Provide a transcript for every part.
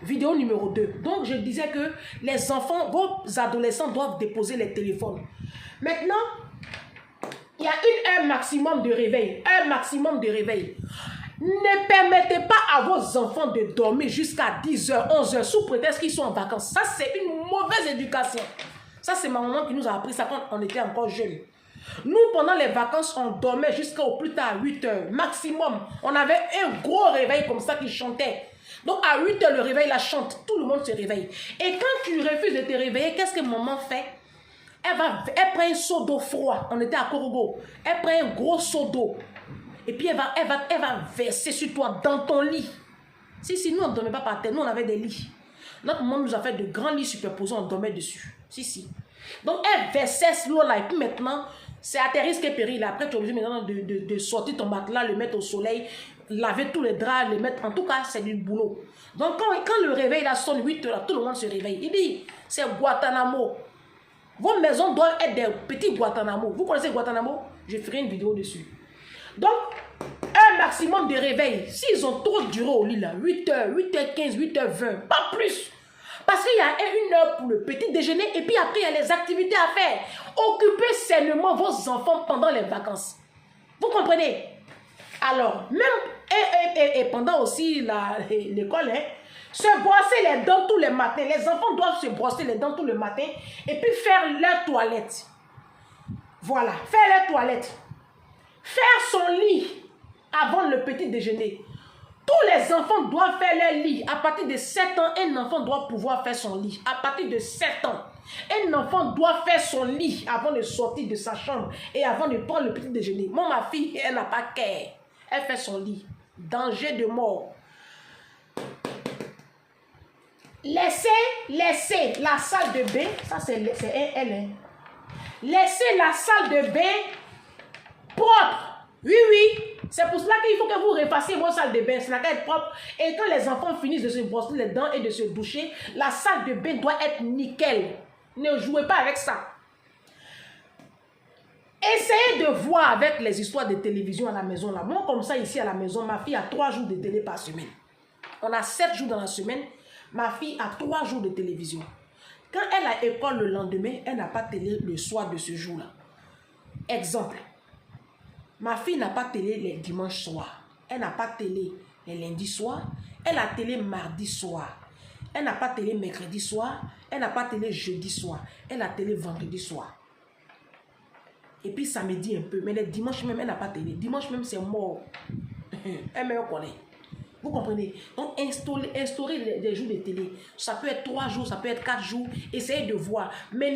Vidéo numéro 2. Donc, je disais que les enfants, vos adolescents doivent déposer les téléphones. Maintenant, il y a une heure maximum de réveil. Heure maximum de réveil. Ne permettez pas à vos enfants de dormir jusqu'à 10h, 11h sous prétexte qu'ils sont en vacances. Ça, c'est une mauvaise éducation. Ça, c'est ma maman qui nous a appris ça quand on était encore jeunes. Nous, pendant les vacances, on dormait jusqu'au plus tard 8h maximum. On avait un gros réveil comme ça qui chantait. Donc, à 8h, le réveil la chante. Tout le monde se réveille. Et quand tu refuses de te réveiller, qu'est-ce que maman fait? Elle prend un seau d'eau froid. On était à Korogo. Elle prend un gros seau d'eau. Et puis, elle va verser sur toi dans ton lit. Si, nous, on ne dormait pas par terre. Nous, on avait des lits. Notre maman nous a fait de grands lits superposés. On dormait dessus. Si. Donc, elle versait ce lot-là. Et puis maintenant, c'est à tes risques et périls. Après, tu es obligé maintenant de sortir ton matelas, le mettre au soleil, laver tous les draps, le mettre. En tout cas, c'est du boulot. Donc, quand le réveil là sonne 8h, tout le monde se réveille. Il dit, c'est Guantanamo. Vos maisons doivent être des petits Guantanamo. Vous connaissez Guantanamo? Je ferai une vidéo dessus. Donc, un maximum de réveil. S'ils ont trop duré au lit là, 8h, 8h15, 8h20, pas plus. Parce qu'il y a une heure pour le petit déjeuner et puis après, il y a les activités à faire. Occupez sainement vos enfants pendant les vacances. Vous comprenez? Alors, même et pendant aussi l'école, se brosser les dents tous les matins. Les enfants doivent se brosser les dents tous les matins et puis faire leur toilette. Voilà, faire leur toilette. Faire son lit avant le petit déjeuner. Tous les enfants doivent faire leur lit. À partir de 7 ans, un enfant doit pouvoir faire son lit. À partir de 7 ans, un enfant doit faire son lit avant de sortir de sa chambre et avant de prendre le petit déjeuner. Moi, ma fille, elle n'a pas qu'elle. Elle fait son lit. Danger de mort. Laissez la salle de bain. Ça, c'est elle. Laissez la salle de bain propre. Oui. C'est pour cela qu'il faut que vous refassiez vos salles de bain. C'est la être propre. Et quand les enfants finissent de se brosser les dents et de se doucher, la salle de bain doit être nickel. Ne jouez pas avec ça. Essayez de voir avec les histoires de télévision à la maison. Là. Moi, comme ça, ici à la maison, ma fille a 3 jours de télé par semaine. On a 7 jours dans la semaine. Ma fille a 3 jours de télévision. Quand elle a école le lendemain, elle n'a pas télé le soir de ce jour-là. Exemple. Ma fille n'a pas télé les dimanches soirs. Elle n'a pas télé les lundis soirs. Elle a télé mardi soir. Elle n'a pas télé mercredi soir. Elle n'a pas télé jeudi soir. Elle a télé vendredi soir. Et puis samedi un peu. Mais les dimanches même, elle n'a pas télé. Dimanche même, c'est mort. Elle me connaît. Vous comprenez? Donc, instaurer des jours de télé. Ça peut être 3 jours, ça peut être 4 jours. Essayez de voir. Mais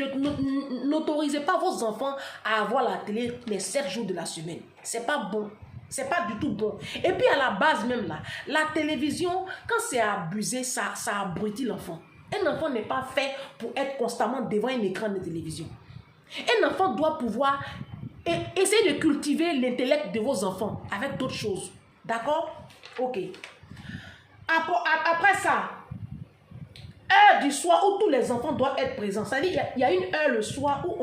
n'autorisez pas vos enfants à avoir la télé les 7 jours de la semaine. C'est pas bon. C'est pas du tout bon. Et puis, à la base même là, la télévision, quand c'est abusé, ça abrutit l'enfant. Un enfant n'est pas fait pour être constamment devant un écran de télévision. Un enfant doit pouvoir essayer de cultiver l'intellect de vos enfants avec d'autres choses. D'accord? Ok. Après ça, heure du soir où tous les enfants doivent être présents. C'est-à-dire, il y a une heure le soir où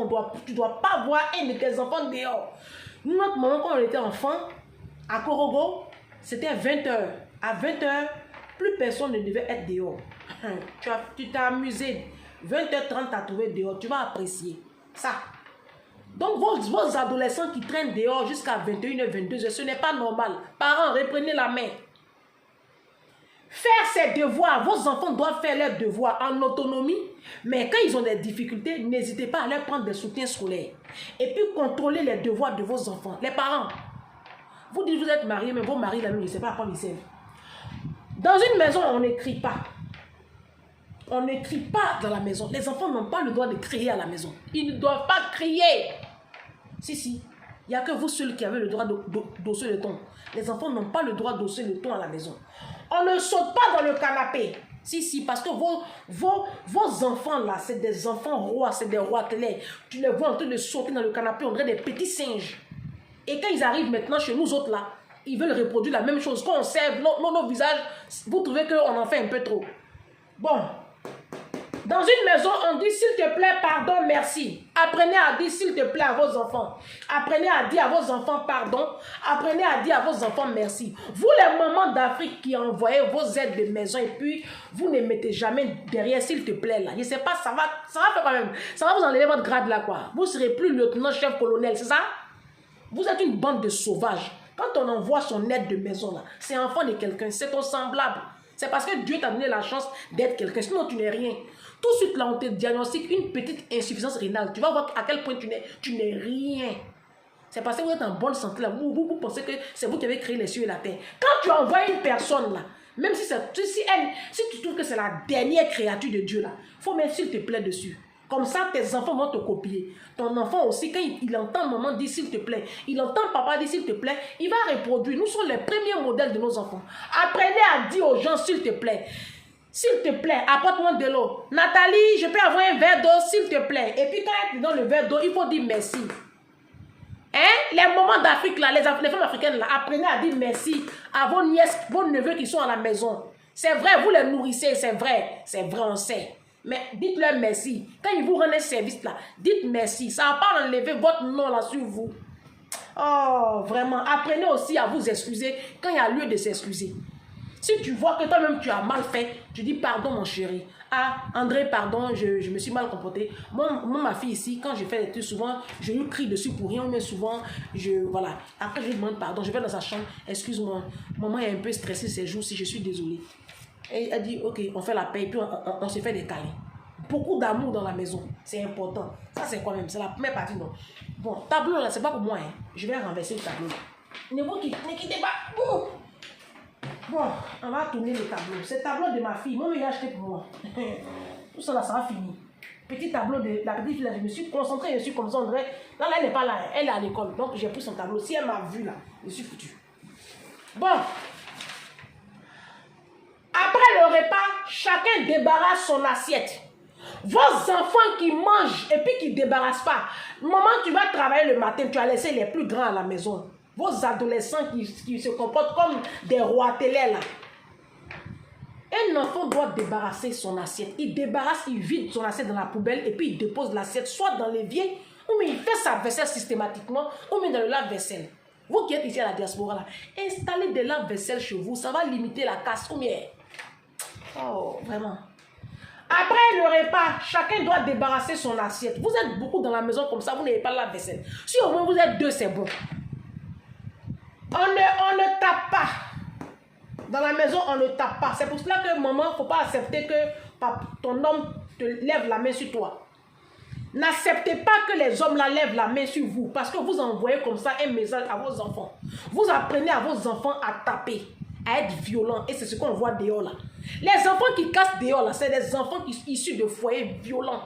tu ne dois pas voir un de tes enfants dehors. Nous, notre moment, quand on était enfant, à Korogo, c'était 20h. À 20h, plus personne ne devait être dehors. Tu t'es amusé. 20h30, tu as trouvé dehors. Tu vas apprécier ça. Donc, vos adolescents qui traînent dehors jusqu'à 21h, 22h, ce n'est pas normal. Parents, reprenez la main. Faire ses devoirs. Vos enfants doivent faire leurs devoirs en autonomie. Mais quand ils ont des difficultés, n'hésitez pas à leur prendre des soutiens scolaires. Et puis, contrôler les devoirs de vos enfants. Les parents, vous dites que vous êtes mariés, mais vos maris, là, je ne sais pas à quoi ils servent. Dans une maison, on n'écrit pas. On n'écrit pas dans la maison. Les enfants n'ont pas le droit de crier à la maison. Ils ne doivent pas crier. Si. Il n'y a que vous seuls qui avez le droit d'hausser le ton. Les enfants n'ont pas le droit d'hausser le ton à la maison. On ne saute pas dans le canapé. Si, parce que vos enfants là, c'est des enfants rois, c'est des rois télé. Tu les vois en train de sauter dans le canapé, on dirait des petits singes. Et quand ils arrivent maintenant chez nous autres là, ils veulent reproduire la même chose. Quand on serve nos visages, vous trouvez qu'on en fait un peu trop. Bon, Dans une maison, on dit s'il te plaît, pardon, merci. Apprenez à dire s'il te plaît à vos enfants. Apprenez à dire à vos enfants pardon. Apprenez à dire à vos enfants merci. Vous, les mamans d'Afrique qui envoyez vos aides de maison et puis vous ne mettez jamais derrière s'il te plaît là. Je ne sais pas, ça va faire quand même. Ça va vous enlever votre grade là quoi. Vous ne serez plus lieutenant-chef colonel, c'est ça? Vous êtes une bande de sauvages. Quand on envoie son aide de maison là, c'est enfant de quelqu'un, c'est ton semblable. C'est parce que Dieu t'a donné la chance d'être quelqu'un, sinon tu n'es rien. Tout de suite là, on te diagnostique une petite insuffisance rénale. Tu vas voir à quel point tu n'es rien. C'est parce que vous êtes en bonne santé là. Vous pensez que c'est vous qui avez créé les cieux et la terre. Quand tu envoies une personne là, même si tu trouves que c'est la dernière créature de Dieu là, il faut mettre s'il te plaît dessus. Comme ça, tes enfants vont te copier. Ton enfant aussi, quand il entend maman dire s'il te plaît, il entend papa dire s'il te plaît, il va reproduire. Nous sommes les premiers modèles de nos enfants. Apprenez à dire aux gens s'il te plaît. S'il te plaît, apporte-moi de l'eau. Nathalie, je peux avoir un verre d'eau, s'il te plaît. Et puis quand elle te donne le verre d'eau, il faut dire merci. Hein? Les mamans d'Afrique, là, les femmes africaines, là, apprenez à dire merci à vos nièces, vos neveux qui sont à la maison. C'est vrai, vous les nourrissez, c'est vrai, on sait. Mais dites-leur merci. Quand ils vous rendent un service là, dites merci. Ça ne va pas enlever votre nom là sur vous. Oh, vraiment. Apprenez aussi à vous excuser quand il y a lieu de s'excuser. Si tu vois que toi-même tu as mal fait, tu dis pardon mon chéri. Ah, André, pardon, je me suis mal comporté. Moi, ma fille ici, quand je fais des trucs, souvent, je lui crie dessus pour rien, mais souvent, voilà. Après, je lui demande pardon, je vais dans sa chambre. Excuse-moi, maman est un peu stressée ces jours-ci, je suis désolée. Et elle dit, ok, on fait la paix, et puis on se fait des câlins. Beaucoup d'amour dans la maison, c'est important. Ça, c'est quand même, c'est la première partie, non. Bon, tableau, là, c'est pas pour moi, hein. Je vais renverser le tableau. Ne quittez pas. Bon, on va tourner le tableau. C'est le tableau de ma fille. Moi, il a acheté pour moi. Tout ça, là, ça va finir. Petit tableau de la petite fille, là, je me suis concentrée, je suis comme ça, on dirait. Là, elle n'est pas là, elle est à l'école. Donc, j'ai pris son tableau. Si elle m'a vu, là, je suis foutu. Bon. Après le repas, chacun débarrasse son assiette. Vos enfants qui mangent et puis qui ne débarrassent pas. Maman, tu vas travailler le matin, tu as laissé les plus grands à la maison. Vos adolescents qui se comportent comme des rois télé là. Un enfant doit débarrasser son assiette. Il débarrasse, il vide son assiette dans la poubelle et puis il dépose l'assiette soit dans l'évier ou bien il fait sa vaisselle systématiquement ou bien dans le lave-vaisselle. Vous qui êtes ici à la diaspora là, installez des lave-vaisselle chez vous, ça va limiter la casse ou bien. Oh, vraiment. Après le repas, chacun doit débarrasser son assiette. Vous êtes beaucoup dans la maison comme ça, vous n'avez pas la vaisselle. Si au moins vous êtes deux, c'est bon. On ne tape pas. Dans la maison, on ne tape pas. C'est pour cela que maman, il ne faut pas accepter que ton homme te lève la main sur toi. N'acceptez pas que les hommes la lèvent la main sur vous parce que vous envoyez comme ça un message à vos enfants. Vous apprenez à vos enfants à taper, à être violents. Et c'est ce qu'on voit dehors là. Les enfants qui cassent dehors là, c'est des enfants issus de foyers violents.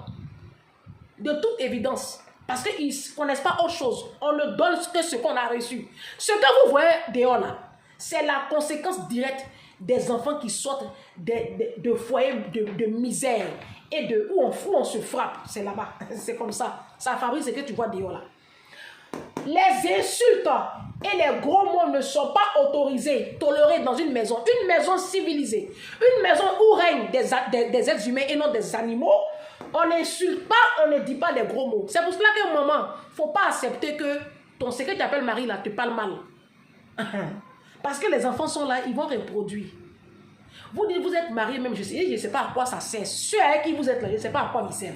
De toute évidence. Parce qu'ils ne connaissent pas autre chose. On ne donne que ce qu'on a reçu. Ce que vous voyez dehors là, c'est la conséquence directe des enfants qui sortent de foyers de misère et où on se frappe. C'est là-bas. C'est comme ça. Ça fabrique ce que tu vois dehors là. Les insultes et les gros mots ne sont pas autorisés, tolérés dans une maison. Une maison civilisée. Une maison où règnent des êtres humains et non des animaux. On n'insulte pas, on ne dit pas des gros mots. C'est pour cela qu'à un moment, il ne faut pas accepter que ton secret t'appelle Marie là, te parle mal. Parce que les enfants sont là, ils vont reproduire. Vous dites, vous êtes mariés même, je ne sais pas à quoi ça sert. Ceux avec qui vous êtes là, je ne sais pas à quoi ils servent.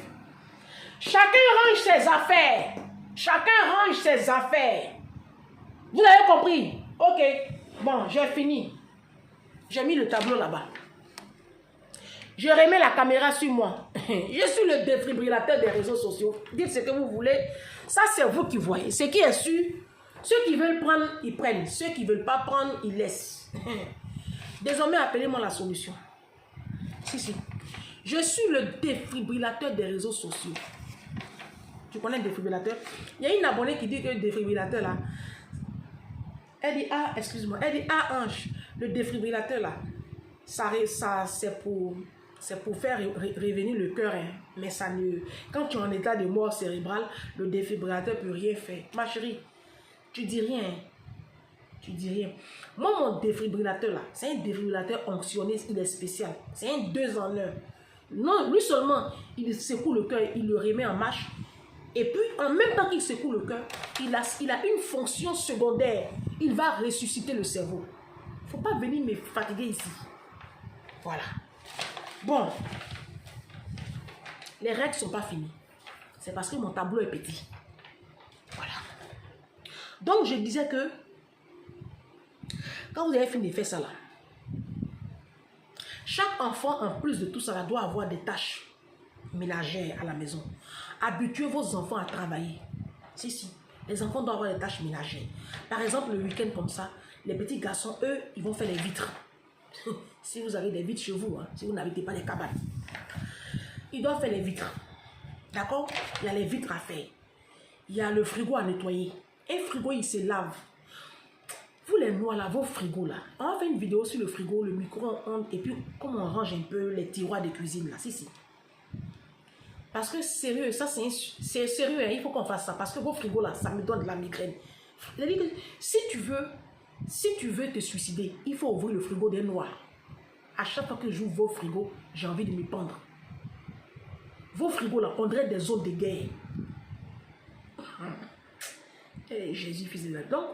Chacun range ses affaires. Chacun range ses affaires. Vous avez compris? Ok. Bon, j'ai fini. J'ai mis le tableau là-bas. Je remets la caméra sur moi. Je suis le défibrillateur des réseaux sociaux. Dites ce que vous voulez. Ça, c'est vous qui voyez. Ce qui est sûr, ceux qui veulent prendre, ils prennent. Ceux qui ne veulent pas prendre, ils laissent. Désormais, appelez-moi la solution. Si. Je suis le défibrillateur des réseaux sociaux. Tu connais le défibrillateur? Il y a une abonnée qui dit que le défibrillateur là, elle dit, ah, excuse-moi, elle dit, ah, Ange, le défibrillateur là, ça c'est pour faire revenir le cœur, hein. Mais ça ne... Quand tu es en état de mort cérébrale, le défibrillateur ne peut rien faire. Ma chérie, tu dis rien. Tu dis rien. Moi, mon défibrillateur là, c'est un défibrillateur onctionné, il est spécial. C'est un 2 en 1. Non, lui seulement, il secoue le cœur, il le remet en marche. Et puis, en même temps qu'il secoue le cœur, il a une fonction secondaire. Il va ressusciter le cerveau. Il ne faut pas venir me fatiguer ici. Voilà. Bon. Les règles ne sont pas finies. C'est parce que mon tableau est petit. Voilà. Donc, je disais que quand vous avez fini de faire ça là, chaque enfant, en plus de tout ça, doit avoir des tâches ménagères à la maison. Habituez vos enfants à travailler. Si. Les enfants doivent avoir des tâches ménagères. Par exemple, le week-end comme ça, les petits garçons, eux, ils vont faire les vitres. Si vous avez des vitres chez vous, hein, si vous n'habitez pas les cabanes. Ils doivent faire les vitres. D'accord? Il y a les vitres à faire. Il y a le frigo à nettoyer. Un frigo, il se lave. Vous les noirs là, vos frigos là, on va faire une vidéo sur le frigo, le micro-ondes et puis comment on range un peu les tiroirs de cuisine là, si. Parce que sérieux, ça c'est sérieux, hein, il faut qu'on fasse ça parce que vos frigos là, ça me donne de la migraine. Si tu veux te suicider, il faut ouvrir le frigo des noirs. À chaque fois que j'ouvre vos frigos, j'ai envie de me pendre. Vos frigos là, on dirait des zones de guerre. Et Jésus fils de donc,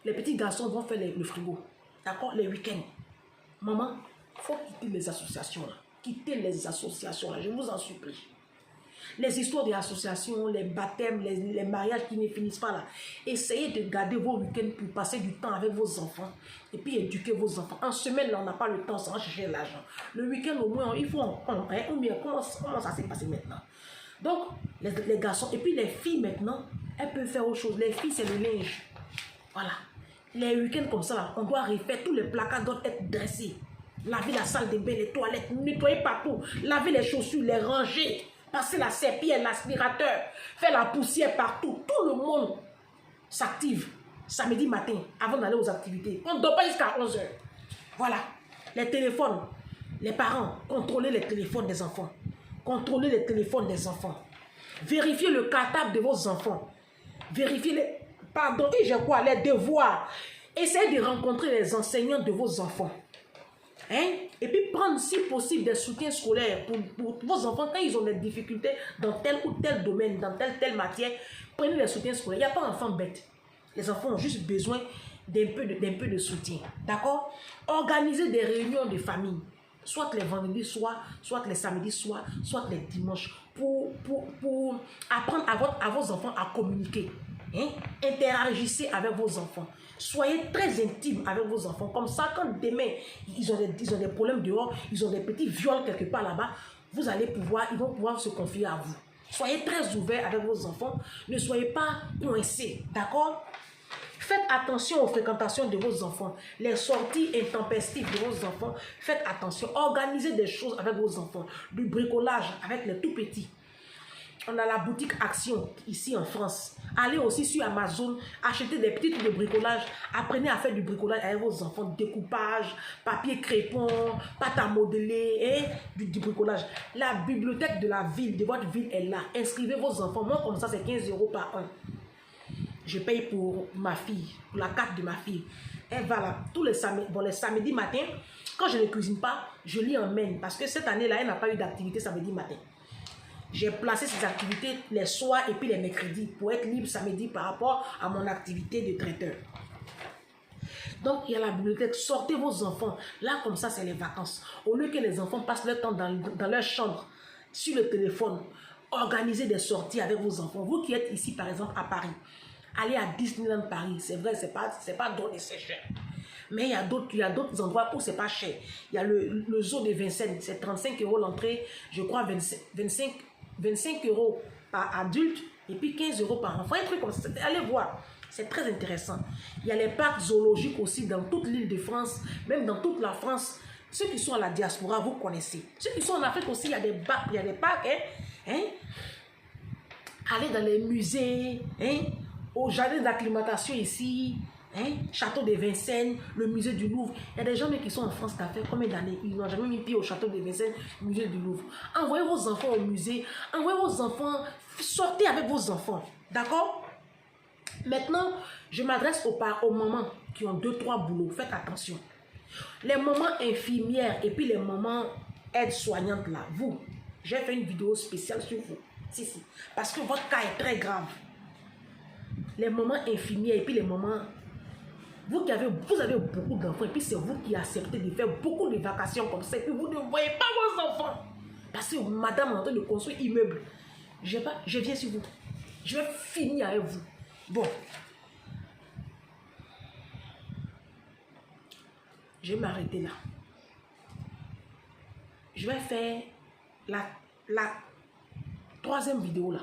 les petits garçons vont faire le frigo. D'accord? Les week-ends. Maman, il faut quitter les associations là. Quittez les associations là, je vous en supplie. Les histoires des associations, les baptêmes, les mariages qui ne finissent pas là. Essayez de garder vos week-ends pour passer du temps avec vos enfants. Et puis éduquer vos enfants. En semaine, là, on n'a pas le temps, ça va chercher l'argent. Le week-end, au moins, il faut... comment ça s'est passé maintenant? Donc, les garçons, et puis les filles maintenant, elles peuvent faire autre chose. Les filles, c'est le linge. Voilà. Les week-ends comme ça, là, on doit refaire. Tous les placards doivent être dressés. Laver la salle de bain, les toilettes, nettoyer partout. Laver les chaussures, les ranger. Passer la serpillière, l'aspirateur. Faire la poussière partout. Tout le monde s'active samedi matin avant d'aller aux activités. On ne dort pas jusqu'à 11 h. Voilà. Les téléphones. Les parents, contrôlez les téléphones des enfants. Contrôlez les téléphones des enfants. Vérifiez le cartable de vos enfants. Vérifiez les... Pardon, et je crois, les devoirs. Essayez de rencontrer les enseignants de vos enfants. Hein? Et puis prendre, si possible, des soutiens scolaires pour vos enfants quand ils ont des difficultés dans tel ou tel domaine, dans telle matière. Prenez des soutiens scolaires. Il n'y a pas d'enfants bêtes. Les enfants ont juste besoin d'un peu de soutien. D'accord? Organisez des réunions de famille. Soit les vendredis soirs, soit les samedis soirs, soit les dimanches. Pour apprendre à vos enfants à communiquer. Hein? Interagissez avec vos enfants. Soyez très intime avec vos enfants. Comme ça, quand demain, ils ont des problèmes dehors, ils ont des petits viols quelque part là-bas, ils vont pouvoir se confier à vous. Soyez très ouverts avec vos enfants. Ne soyez pas coincés. D'accord? Faites attention aux fréquentations de vos enfants. Les sorties intempestives de vos enfants. Faites attention. Organisez des choses avec vos enfants. Du bricolage avec les tout petits. On a la boutique Action ici en France. Allez aussi sur Amazon, achetez des petits trucs de bricolage. Apprenez à faire du bricolage avec vos enfants. Découpage, papier crépon, pâte à modeler, et du bricolage. La bibliothèque de la ville, de votre ville est là. Inscrivez vos enfants. Moi, comme ça, c'est 15 € par an. Je paye pour ma fille, pour la carte de ma fille. Elle va là tous les samedis matin. Quand je ne cuisine pas, je l'y emmène. Parce que cette année-là, elle n'a pas eu d'activité samedi matin. J'ai placé ces activités les soirs et puis les mercredis pour être libre samedi par rapport à mon activité de traiteur. Donc, il y a la bibliothèque. Sortez vos enfants. Là, comme ça, c'est les vacances. Au lieu que les enfants passent leur temps dans leur chambre, sur le téléphone, organisez des sorties avec vos enfants. Vous qui êtes ici, par exemple, à Paris, allez à Disneyland Paris. C'est vrai, c'est pas donné, c'est cher. Mais il y a d'autres endroits où c'est pas cher. Il y a le zoo de Vincennes, c'est 35 € l'entrée, je crois 25 € par adulte et puis 15 € par enfant. Un truc comme ça. Allez voir, c'est très intéressant. Il y a les parcs zoologiques aussi dans toute l'île de France, même dans toute la France. Ceux qui sont à la diaspora, vous connaissez. Ceux qui sont en Afrique aussi, il y a des parcs. Hein? Allez dans les musées, hein? Au jardin d'acclimatation ici, hein? Château de Vincennes, le musée du Louvre. Il y a des gens qui sont en France d'affaires combien d'années? Ils n'ont jamais mis pied au château de Vincennes, musée du Louvre. Envoyez vos enfants au musée, envoyez vos enfants, sortez avec vos enfants. D'accord? Maintenant, je m'adresse aux mamans qui ont 2-3 boulots. Faites attention. Les mamans infirmières et puis les mamans aide-soignante là, vous, j'ai fait une vidéo spéciale sur vous. Si, si. Parce que votre cas est très grave. Les moments infirmiers et puis les moments... Vous avez beaucoup d'enfants et puis c'est vous qui acceptez de faire beaucoup de vacations comme ça et puis vous ne voyez pas vos enfants. Parce que madame est en train de construire immeuble. Je viens sur vous. Je vais finir avec vous. Bon. Je vais m'arrêter là. Je vais faire la troisième vidéo là.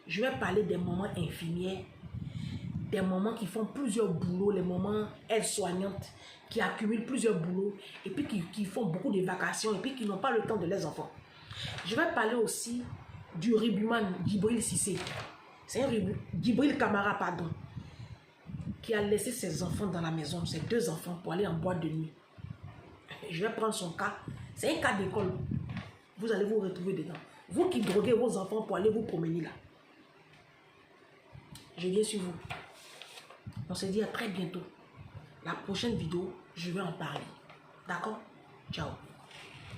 Je vais parler des moments infirmiers, des moments qui font plusieurs boulots, les moments aides-soignantes qui accumulent plusieurs boulots et puis qui font beaucoup de vacations et puis qui n'ont pas le temps de les enfants. Je vais parler aussi du rugbyman Djibril Cissé. C'est un Djibril Camara, pardon, qui a laissé ses enfants dans la maison, ses 2 enfants, pour aller en boîte de nuit. Je vais prendre son cas. C'est un cas d'école. Vous allez vous retrouver dedans. Vous qui droguez vos enfants pour aller vous promener là. Je viens sur vous. On se dit à très bientôt. La prochaine vidéo, je vais en parler. D'accord? Ciao.